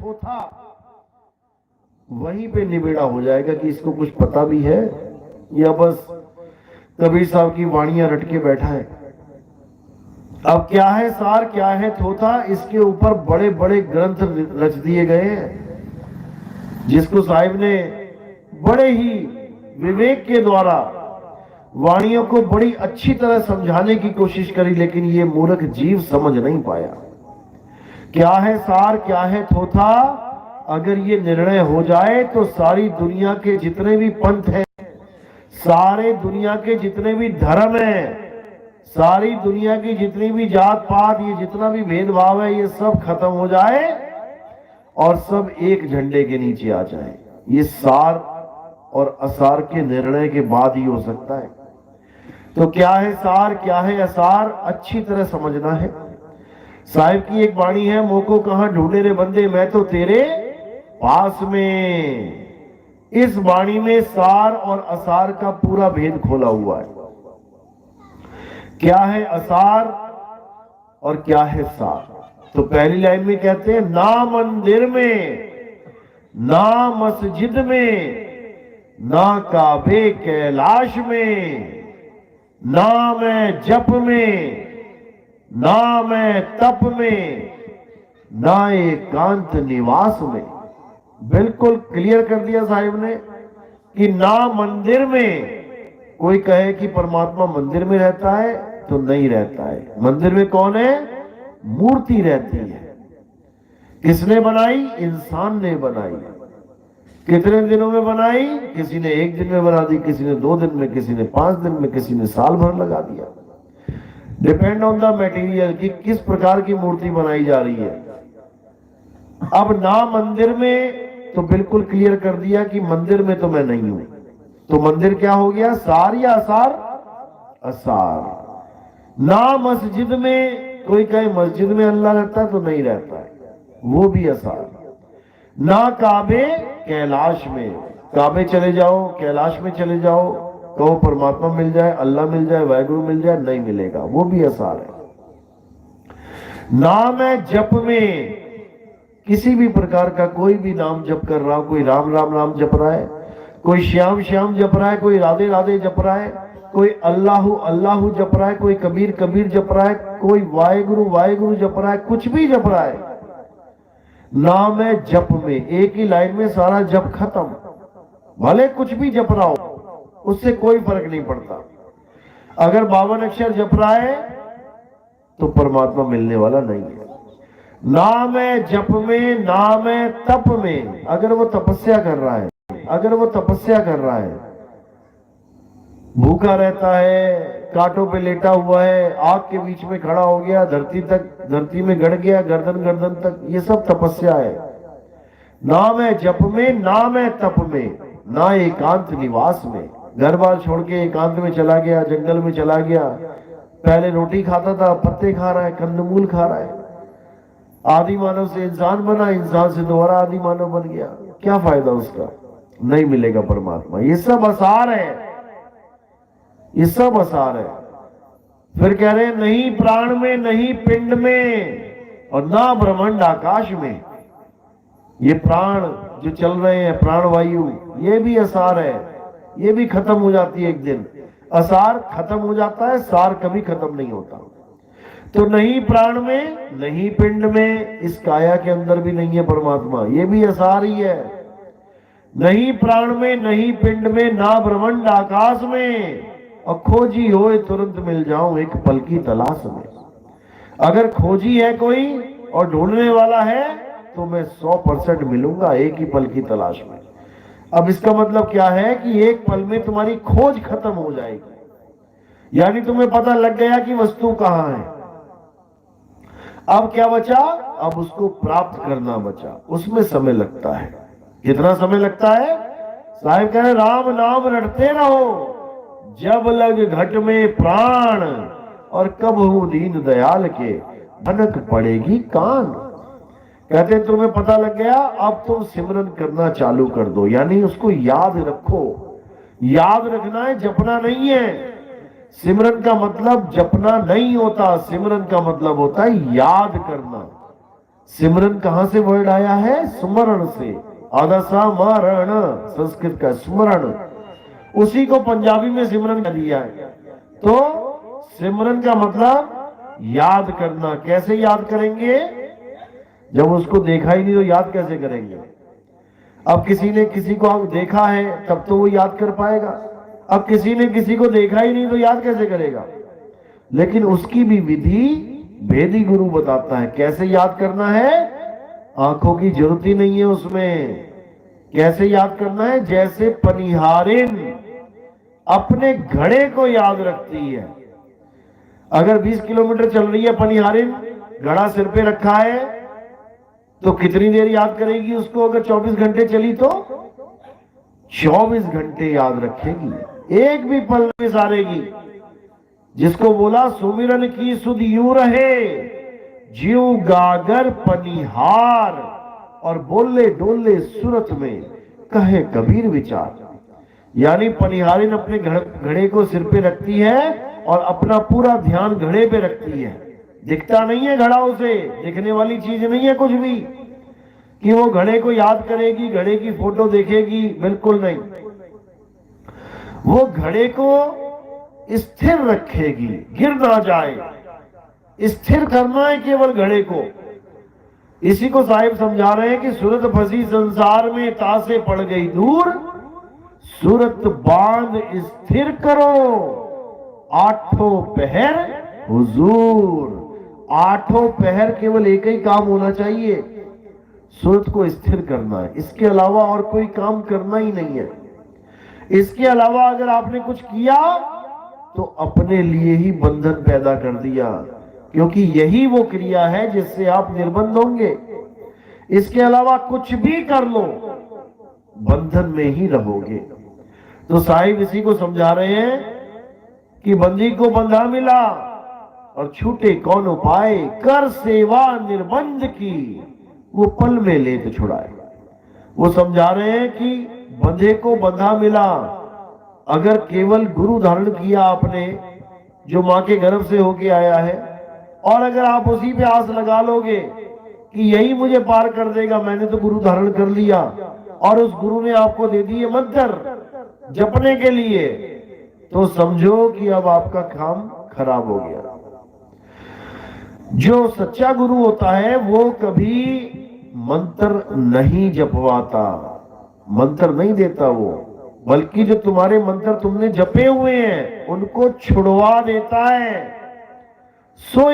थोथा, वहीं पे निबेड़ा हो जाएगा कि इसको कुछ पता भी है या बस कबीर साहब की वाणियां रट के बैठा है। अब क्या है सार, क्या है थोथा, इसके ऊपर बड़े बड़े ग्रंथ रच दिए गए हैं, जिसको साहिब ने बड़े ही विवेक के द्वारा वाणियों को बड़ी अच्छी तरह समझाने की कोशिश करी, लेकिन ये मूर्ख जीव समझ नहीं पाया। क्या है सार, क्या है थोथा, अगर ये निर्णय हो जाए तो सारी दुनिया के जितने भी पंथ हैं, सारे दुनिया के जितने भी धर्म हैं, सारी दुनिया की जितनी भी जात पात, ये जितना भी भेदभाव है, ये सब खत्म हो जाए और सब एक झंडे के नीचे आ जाए। ये सार और असार के निर्णय के बाद ही हो सकता है। तो क्या है सार, क्या है असार, अच्छी तरह समझना है। साहिब की एक वाणी है, मोको कहां ढूंढे रे बंदे, मैं तो तेरे पास में। इस वाणी में सार और असार का पूरा भेद खोला हुआ है। क्या है असार और क्या है सार। तो पहली लाइन में कहते हैं, ना मंदिर में, ना मस्जिद में, ना काबे कैलाश में, ना मैं जप में, ना मैं तप में, ना एकांत निवास में। बिल्कुल क्लियर कर दिया साहिब ने कि ना मंदिर में, कोई कहे कि परमात्मा मंदिर में रहता है तो नहीं रहता है। मंदिर में कौन है? मूर्ति रहती है। किसने बनाई? इंसान ने बनाई। कितने दिनों में बनाई? किसी ने एक दिन में बना दी, किसी ने 2 दिन में, किसी ने 5 दिन में, किसी ने साल भर लगा दिया। डिपेंड ऑन द मटेरियल कि किस प्रकार की मूर्ति बनाई जा रही है। अब ना मंदिर में तो बिल्कुल क्लियर कर दिया कि मंदिर में तो मैं नहीं हूं। तो मंदिर क्या हो गया? सार या असार? असार। ना मस्जिद में, कोई कहे मस्जिद में अल्लाह रहता है तो नहीं रहता है, वो भी असार। ना काबे कैलाश में, काबे चले जाओ, कैलाश में चले जाओ, कहो परमात्मा मिल जाए, अल्लाह मिल जाए, वाहिगुरु मिल जाए, नहीं मिलेगा, वो भी असार है। ना मैं जप में, किसी भी प्रकार का कोई भी नाम जप कर रहा हो, कोई राम राम नाम जप रहा है, कोई श्याम श्याम जप रहा है, कोई राधे राधे जप रहा है, कोई अल्लाहु अल्लाहु जप रहा है, कोई कबीर कबीर जप रहा है, कोई वाहिगुरु वाहिगुरु जप रहा है, कुछ भी जप रहा है, नाम है जप में, एक ही लाइन में सारा जप खत्म। भले कुछ भी जप रहा हो, उससे कोई फर्क नहीं पड़ता। अगर 52 अक्षर जप रहा है तो परमात्मा मिलने वाला नहीं है। नाम है जप में, नाम है तप में। अगर वो तपस्या कर रहा है, अगर वो तपस्या कर रहा है, भूखा रहता है, कांटों पे लेटा हुआ है, आग के बीच में खड़ा हो गया, धरती में गड़ गया, गर्दन गर्दन तक, ये सब तपस्या है। नाम है जप में, नाम है तप में, ना एकांत निवास में। घर बार छोड़ के एकांत में चला गया, जंगल में चला गया, पहले रोटी खाता था, पत्ते खा रहा है, कंदमूल खा रहा है, आदि मानव से इंसान बना, इंसान से दोबारा आदि मानव बन गया, क्या फायदा उसका? नहीं मिलेगा परमात्मा। ये सब असार है, ये सब असार है। फिर कह रहे नहीं प्राण में, नहीं पिंड में, और ना ब्रह्मांड आकाश में। ये प्राण जो चल रहे हैं, प्राणवायु, ये भी असार है, ये भी खत्म हो जाती है एक दिन। असार खत्म हो जाता है, सार कभी खत्म नहीं होता। तो नहीं प्राण में, नहीं पिंड में, इस काया के अंदर भी नहीं है परमात्मा, ये भी असार ही है। नहीं प्राण में, नहीं पिंड में, ना ब्रह्मांड आकाश में, और खोजी होए तुरंत मिल जाऊं एक पल की तलाश में। अगर खोजी है कोई और ढूंढने वाला है तो मैं 100% मिलूंगा एक ही पल की तलाश में। अब इसका मतलब क्या है कि एक पल में तुम्हारी खोज खत्म हो जाएगी, यानी तुम्हें पता लग गया कि वस्तु कहां है। अब क्या बचा? अब उसको प्राप्त करना बचा, उसमें समय लगता है। कितना समय लगता है? साहिब कह रहे राम नाम रटते रहो जब लग घट में प्राण, और कब हूं दीन दयाल के भनक पड़ेगी कान। कहते तुम्हें पता लग गया, अब तुम सिमरन करना चालू कर दो, यानी उसको याद रखो। याद रखना है, जपना नहीं है। सिमरन का मतलब जपना नहीं होता, सिमरन का मतलब होता है याद करना। सिमरन कहां से वर्ड आया है? स्मरण से। आधा समारण संस्कृत का स्मरण, उसी को पंजाबी में सिमरन कर दिया है। तो सिमरन का मतलब याद करना। कैसे याद करेंगे? जब उसको देखा ही नहीं तो याद कैसे करेंगे? अब किसी ने किसी को देखा है तब तो वो याद कर पाएगा। अब किसी ने किसी को देखा ही नहीं तो याद कैसे करेगा? लेकिन उसकी भी विधि वेदी गुरु बताता है। कैसे याद करना है? आंखों की जरूरत ही नहीं है उसमें। कैसे याद करना है? जैसे पनिहारिन अपने घड़े को याद रखती है। अगर 20 किलोमीटर चल रही है पनिहारिन, घड़ा सिर पे रखा है, तो कितनी देर याद करेगी उसको? अगर 24 घंटे चली तो 24 घंटे याद रखेगी, एक भी पल नहीं सारेगी। जिसको बोला सुमिरन की सुध यूं रहे, जीव गागर पनिहार, और बोले डोले सूरत में कहे कबीर विचार। यानी पनिहारिन अपने घड़े को सिर पे रखती है और अपना पूरा ध्यान घड़े पे रखती है। दिखता नहीं है घड़ा, उसे दिखने वाली चीज नहीं है कुछ भी कि वो घड़े को याद करेगी, घड़े की फोटो देखेगी, बिल्कुल नहीं। वो घड़े को स्थिर रखेगी, गिर ना जाए। स्थिर करना है केवल घड़े को। इसी को साहिब समझा रहे हैं कि सूरत फंसी संसार में, तासे पड़ गई दूर, सूरत बांध स्थिर करो, आठों पहर हुजूर। आठों पहर केवल एक ही काम होना चाहिए, सूरत को स्थिर करना है। इसके अलावा और कोई काम करना ही नहीं है। इसके अलावा अगर आपने कुछ किया तो अपने लिए ही बंधन पैदा कर दिया, क्योंकि यही वो क्रिया है जिससे आप निर्बंध होंगे। इसके अलावा कुछ भी कर लो, बंधन में ही रहोगे। तो साहिब इसी को समझा रहे हैं कि बंदी को बंधा मिला और छूटे कौन उपाय, कर सेवा निर्बंध की, वो पल में लेत छुड़ाए। वो समझा रहे हैं कि बंधे को बंधा मिला, अगर केवल गुरु धारण किया आपने, जो मां के गर्भ से होके आया है, और अगर आप उसी पे आस लगा लोगे कि यही मुझे पार कर देगा, मैंने तो गुरु धारण कर लिया, और उस गुरु ने आपको दे दिए मंत्र जपने के लिए, तो समझो कि अब आपका काम खराब हो गया। जो सच्चा गुरु होता है वो कभी मंत्र नहीं जपवाता, मंत्र नहीं देता वो, बल्कि जो तुम्हारे मंत्र तुमने जपे हुए हैं उनको छुड़वा देता है। सो